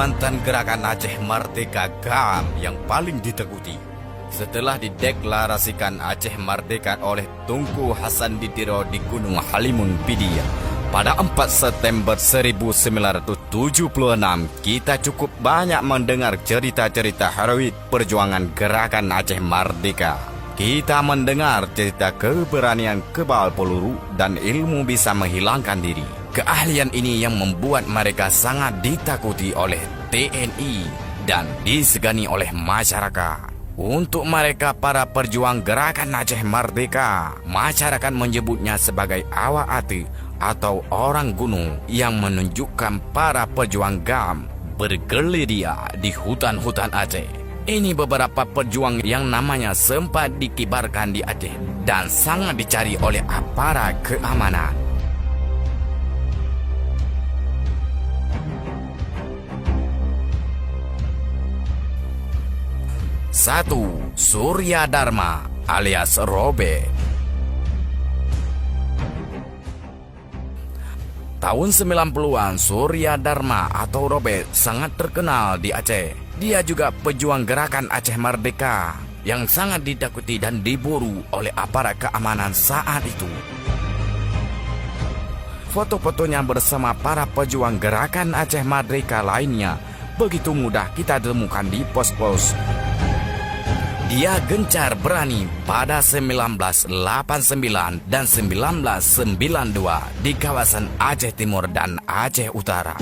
mantan gerakan Aceh Merdeka GAM yang paling ditakuti. Setelah dideklarasikan Aceh Merdeka oleh Tunku Hasan Ditiro di Gunung Halimun Pidia pada 4 September 1976, kita cukup banyak mendengar cerita-cerita heroik perjuangan gerakan Aceh Merdeka. Kita mendengar cerita keberanian kebal peluru dan ilmu bisa menghilangkan diri. Keahlian ini yang membuat mereka sangat ditakuti oleh TNI dan disegani oleh masyarakat. Untuk mereka para perjuang gerakan Aceh Merdeka, masyarakat menyebutnya sebagai awak ati atau orang gunung yang menunjukkan para pejuang GAM bergelidia di hutan-hutan Aceh. Ini beberapa pejuang yang namanya sempat dikibarkan di Aceh dan sangat dicari oleh aparat keamanan. 1. Surya Dharma alias Robert. Tahun 90-an, Surya Dharma atau Robert sangat terkenal di Aceh. Dia juga pejuang gerakan Aceh Merdeka yang sangat ditakuti dan diburu oleh aparat keamanan saat itu. Foto-fotonya bersama para pejuang gerakan Aceh Merdeka lainnya begitu mudah kita temukan di pos-pos. Dia gencar berani pada 1989 dan 1992 di kawasan Aceh Timur dan Aceh Utara.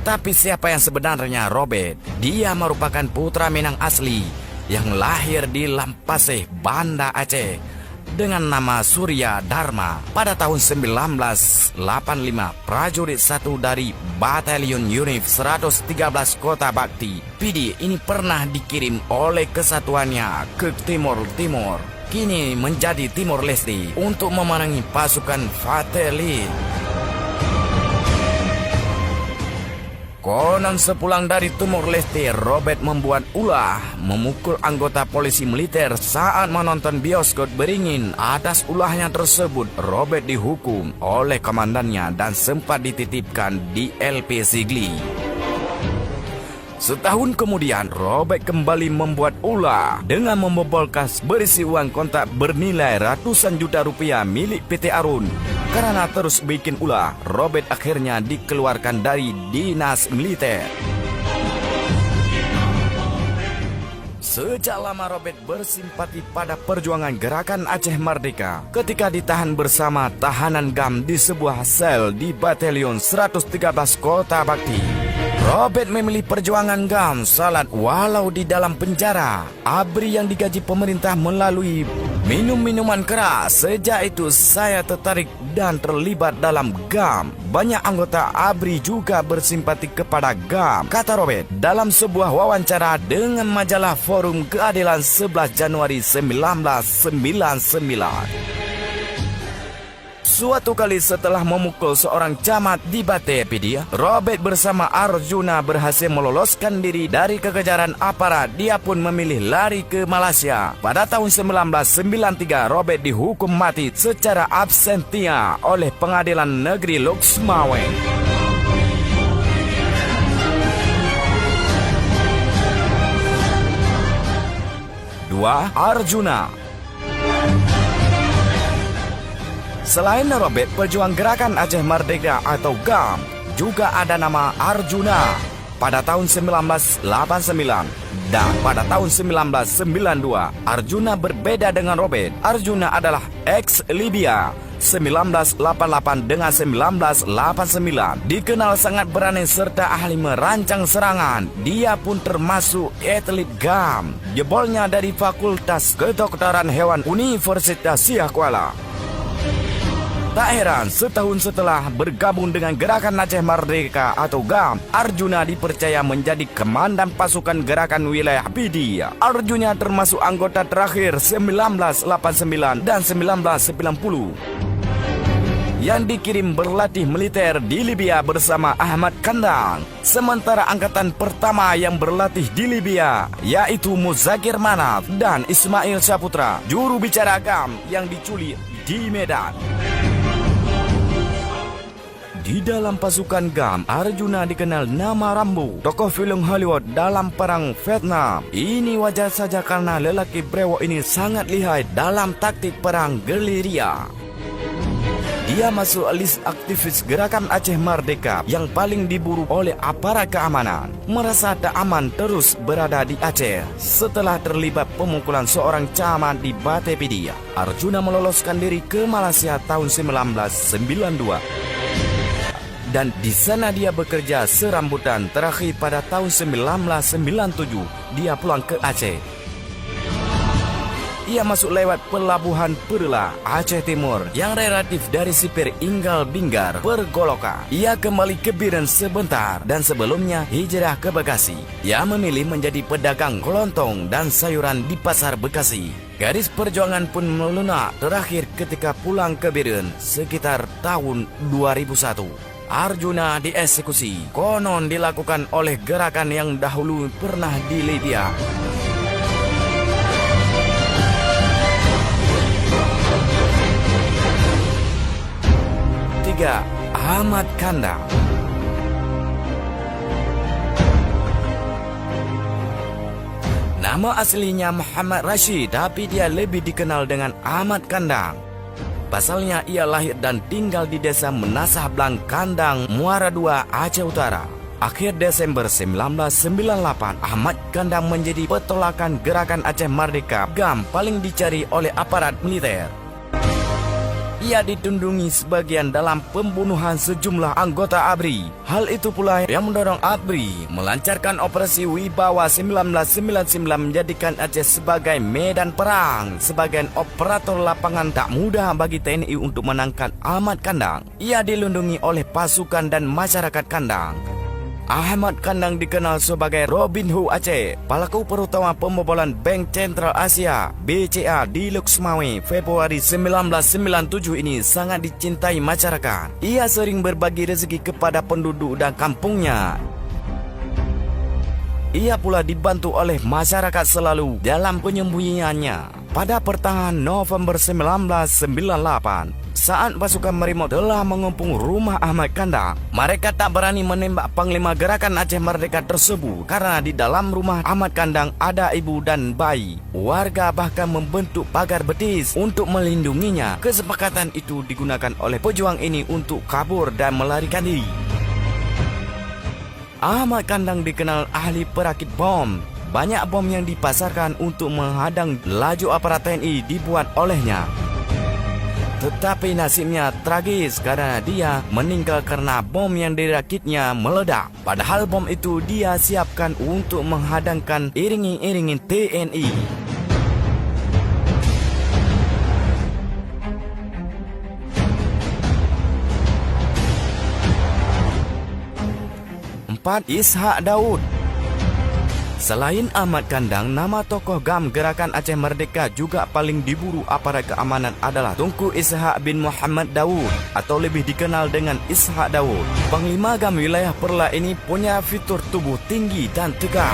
Tapi siapa yang sebenarnya Robert? Dia merupakan putra Minang asli yang lahir di Lampaseh, Banda Aceh dengan nama Surya Dharma. Pada tahun 1985, prajurit 1 dari Batalion Unif 113 Kota Bakti PD ini pernah dikirim oleh kesatuannya ke Timor Timur, kini menjadi Timor Leste, untuk memenangi pasukan Fateli. Konon sepulang dari Timor Leste, Robert membuat ulah memukul anggota polisi militer saat menonton bioskop beringin. Atas ulahnya tersebut, Robert dihukum oleh komandannya dan sempat dititipkan di LP Sigli. Setahun kemudian, Robert kembali membuat ulah dengan membobol kas berisi uang kontak bernilai ratusan juta rupiah milik PT Arun. Karena terus bikin ulah, Robert akhirnya dikeluarkan dari dinas militer. Sejak lama Robert bersimpati pada perjuangan gerakan Aceh Merdeka. Ketika ditahan bersama tahanan GAM di sebuah sel di Batalion 113 Kota Bakti, Robert memilih perjuangan GAM salat walau di dalam penjara. ABRI yang digaji pemerintah melalui minum minuman keras. Sejak itu saya tertarik dan terlibat dalam GAM. Banyak anggota ABRI juga bersimpati kepada GAM, kata Robert dalam sebuah wawancara dengan majalah Forum Keadilan 11 Januari 1999. Suatu kali setelah memukul seorang camat di Bate Pidia, Robert bersama Arjuna berhasil meloloskan diri dari kekejaran aparat. Dia pun memilih lari ke Malaysia. Pada tahun 1993, Robert dihukum mati secara absentia oleh Pengadilan Negeri Loksmawe. 2. Arjuna. Selain Robert, pejuang gerakan Aceh Merdeka atau GAM, juga ada nama Arjuna. Pada tahun 1989 dan pada tahun 1992, Arjuna berbeda dengan Robert. Arjuna adalah ex-Libya 1988 dengan 1989. Dikenal sangat berani serta ahli merancang serangan. Dia pun termasuk atlet GAM. Jebolnya dari Fakultas Kedokteran Hewan Universitas Siak Kuala. Tak heran, setahun setelah bergabung dengan gerakan Aceh Merdeka atau GAM, Arjuna dipercaya menjadi komandan pasukan gerakan wilayah Pidia. Arjuna termasuk anggota terakhir 1989 dan 1990 yang dikirim berlatih militer di Libya bersama Ahmad Kandang. Sementara angkatan pertama yang berlatih di Libya yaitu Muzakir Manaf dan Ismail Saputra, juru bicara GAM yang diculik di Medan. Di dalam pasukan GAM, Arjuna dikenal nama Rambo, tokoh film Hollywood dalam perang Vietnam. Ini wajar saja karena lelaki brewok ini sangat lihai dalam taktik perang gerilya. Dia masuk list aktivis gerakan Aceh Merdeka yang paling diburu oleh aparat keamanan. Merasa tak aman terus berada di Aceh setelah terlibat pemukulan seorang camat di Batepedia. Arjuna meloloskan diri ke Malaysia tahun 1992. Dan di sana dia bekerja serambutan. Terakhir pada tahun 1997 dia pulang ke Aceh. Ia masuk lewat pelabuhan Perla, Aceh Timur yang relatif dari sipir Inggal Binggar, Pergoloka. Ia kembali ke Biren sebentar dan sebelumnya hijrah ke Bekasi. Ia memilih menjadi pedagang kelontong dan sayuran di pasar Bekasi. Garis perjuangan pun melunak terakhir ketika pulang ke Biren sekitar tahun 2001. Arjuna dieksekusi, konon dilakukan oleh gerakan yang dahulu pernah di Libya. 3. Ahmad Kandang. Nama aslinya Muhammad Rashid, tapi dia lebih dikenal dengan Ahmad Kandang. Pasalnya ia lahir dan tinggal di desa Menasah Blang Kandang, Muara II, Aceh Utara. Akhir Desember 1998, Ahmad Kandang menjadi petolakan gerakan Aceh Merdeka GAM paling dicari oleh aparat militer. Ia ditundungi sebagian dalam pembunuhan sejumlah anggota ABRI. Hal itu pula yang mendorong ABRI melancarkan operasi Wibawa 1999 menjadikan Aceh sebagai medan perang. Sebagian operator lapangan tak mudah bagi TNI untuk menangkap Ahmad Kandang. Ia dilindungi oleh pasukan dan masyarakat Kandang. Ahmad Kandang dikenal sebagai Robin Hood Aceh, pelaku perutama pembobolan Bank Sentral Asia BCA di Luxmawe Februari 1997 ini sangat dicintai masyarakat. Ia sering berbagi rezeki kepada penduduk dan kampungnya. Ia pula dibantu oleh masyarakat selalu dalam penyembunyiannya. Pada pertengahan November 1998, saat pasukan Marimau telah mengepung rumah Ahmad Kandang, mereka tak berani menembak Panglima Gerakan Aceh Merdeka tersebut karena di dalam rumah Ahmad Kandang ada ibu dan bayi. Warga bahkan membentuk pagar betis untuk melindunginya. Kesepakatan itu digunakan oleh pejuang ini untuk kabur dan melarikan diri. Ahmad Kandang dikenal ahli perakit bom. Banyak bom yang dipasarkan untuk menghadang laju aparat TNI dibuat olehnya. Tetapi nasibnya tragis karena dia meninggal karena bom yang dirakitnya meledak. Padahal bom itu dia siapkan untuk menghadangkan iring-iringin TNI. Empat. Ishak Daud. Selain Ahmad Kandang, nama tokoh GAM Gerakan Aceh Merdeka juga paling diburu aparat keamanan adalah Tunku Ishak bin Muhammad Daud atau lebih dikenal dengan Ishak Daud. Panglima GAM wilayah Perla ini punya fitur tubuh tinggi dan tegak.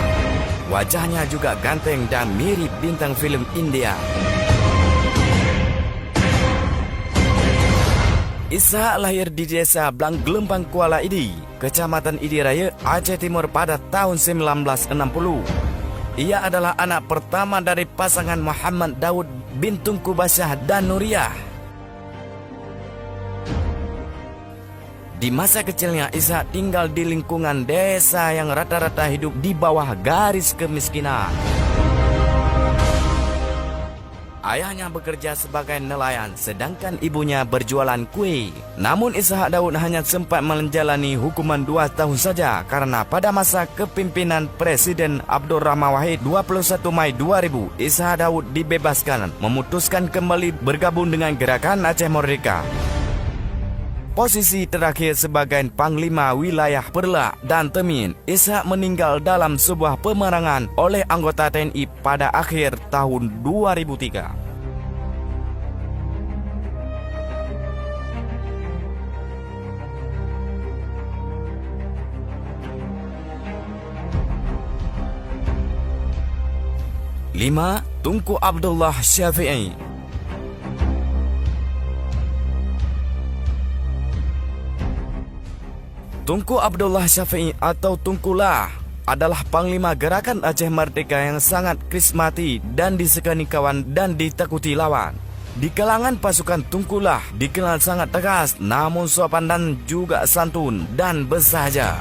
Wajahnya juga ganteng dan mirip bintang film India. Ishak lahir di desa Blang Gelembang Kuala Idi, Kecamatan Idi Raya, Aceh Timur pada tahun 1960. Ia adalah anak pertama dari pasangan Muhammad Daud bin Tunku Basyah dan Nuriyah. Di masa kecilnya, Ishak tinggal di lingkungan desa yang rata-rata hidup di bawah garis kemiskinan. Ayahnya bekerja sebagai nelayan, sedangkan ibunya berjualan kue. Namun Ishak Daud hanya sempat menjalani hukuman 2 tahun saja karena pada masa kepimpinan Presiden Abdurrahman Wahid 21 Mei 2000, Ishak Daud dibebaskan, memutuskan kembali bergabung dengan Gerakan Aceh Merdeka. Posisi terakhir sebagai Panglima Wilayah Perla dan Temin, Ishak meninggal dalam sebuah pemerangan oleh anggota TNI pada akhir tahun 2003. Lima. Tunku Abdullah Syafi'i. Tunku Abdullah Syafi'i atau Tunkulah adalah panglima gerakan Aceh Merdeka yang sangat krismati dan disegani kawan dan ditakuti lawan. Di kalangan pasukan Tunkulah dikenal sangat tegas, namun sopan dan juga santun dan bersahaja.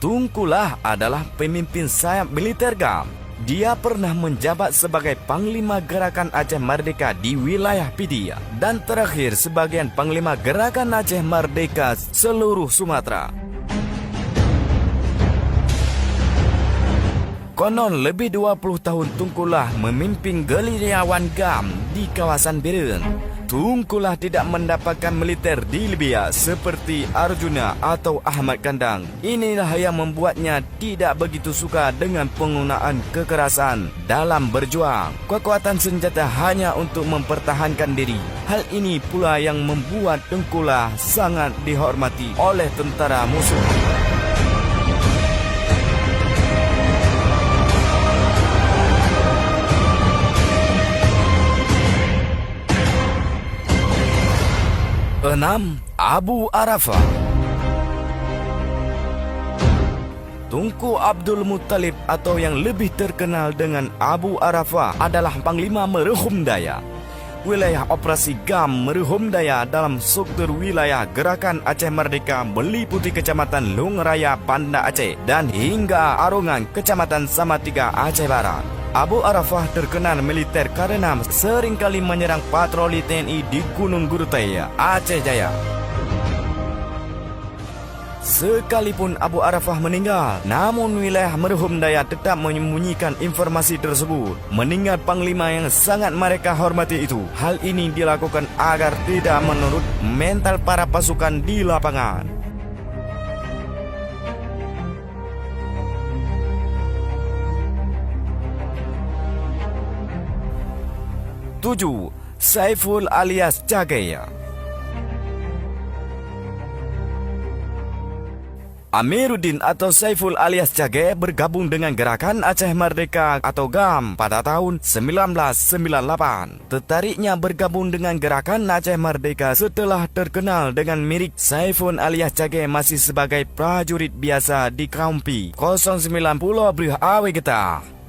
Tunkulah adalah pemimpin sayap militer GAM. Dia pernah menjabat sebagai Panglima Gerakan Aceh Merdeka di wilayah Pidia dan terakhir sebagai Panglima Gerakan Aceh Merdeka seluruh Sumatera. Konon lebih 20 tahun Tunkulah memimpin gerilyawan GAM di kawasan Beren. Tunkulah tidak mendapatkan militer di Libya seperti Arjuna atau Ahmad Kandang. Inilah yang membuatnya tidak begitu suka dengan penggunaan kekerasan dalam berjuang. Kekuatan senjata hanya untuk mempertahankan diri. Hal ini pula yang membuat Tunkulah sangat dihormati oleh tentara musuh. Enam, Abu Arafah. Tunku Abdul Muttalib atau yang lebih terkenal dengan Abu Arafah adalah Panglima Merhum Daya. Wilayah operasi GAM Merhum Daya dalam struktur wilayah Gerakan Aceh Merdeka meliputi Kecamatan Lung Raya, Banda Aceh dan hingga Arongan, Kecamatan Samatiga, Aceh Barat. Abu Arafah terkenal militer karena seringkali menyerang patroli TNI di Gunung Gurutaya, Aceh Jaya. Sekalipun Abu Arafah meninggal, namun wilayah Merhum Daya tetap menyembunyikan informasi tersebut. Meninggal panglima yang sangat mereka hormati itu. Hal ini dilakukan agar tidak menurut mental para pasukan di lapangan. 7. Saiful alias Cagaya. Amiruddin atau Saiful alias Cagaya bergabung dengan Gerakan Aceh Merdeka atau GAM pada tahun 1998. Tertariknya bergabung dengan Gerakan Aceh Merdeka setelah terkenal dengan mirip Saiful alias Cagaya masih sebagai prajurit biasa di Kampi 090 Brih Awe Getah.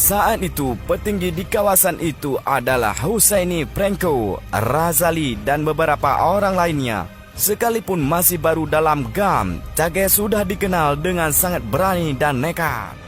Saat itu, petinggi di kawasan itu adalah Husaini Prenko, Razali dan beberapa orang lainnya. Sekalipun masih baru dalam GAM, Cagaya sudah dikenal dengan sangat berani dan nekat.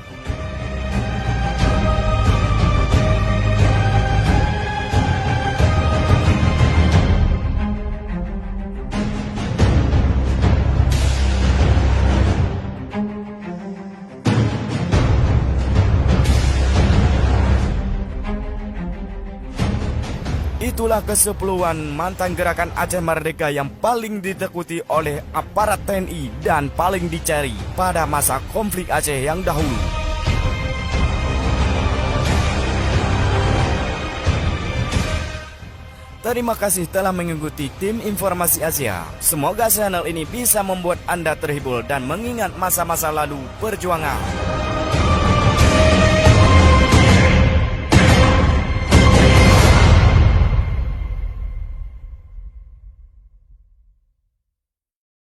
Itulah ke-10 mantan Gerakan Aceh Merdeka yang paling ditakuti oleh aparat TNI dan paling dicari pada masa konflik Aceh yang dahulu. Terima kasih telah mengikuti tim Informasi Asia. Semoga channel ini bisa membuat Anda terhibur dan mengingat masa-masa lalu perjuangan.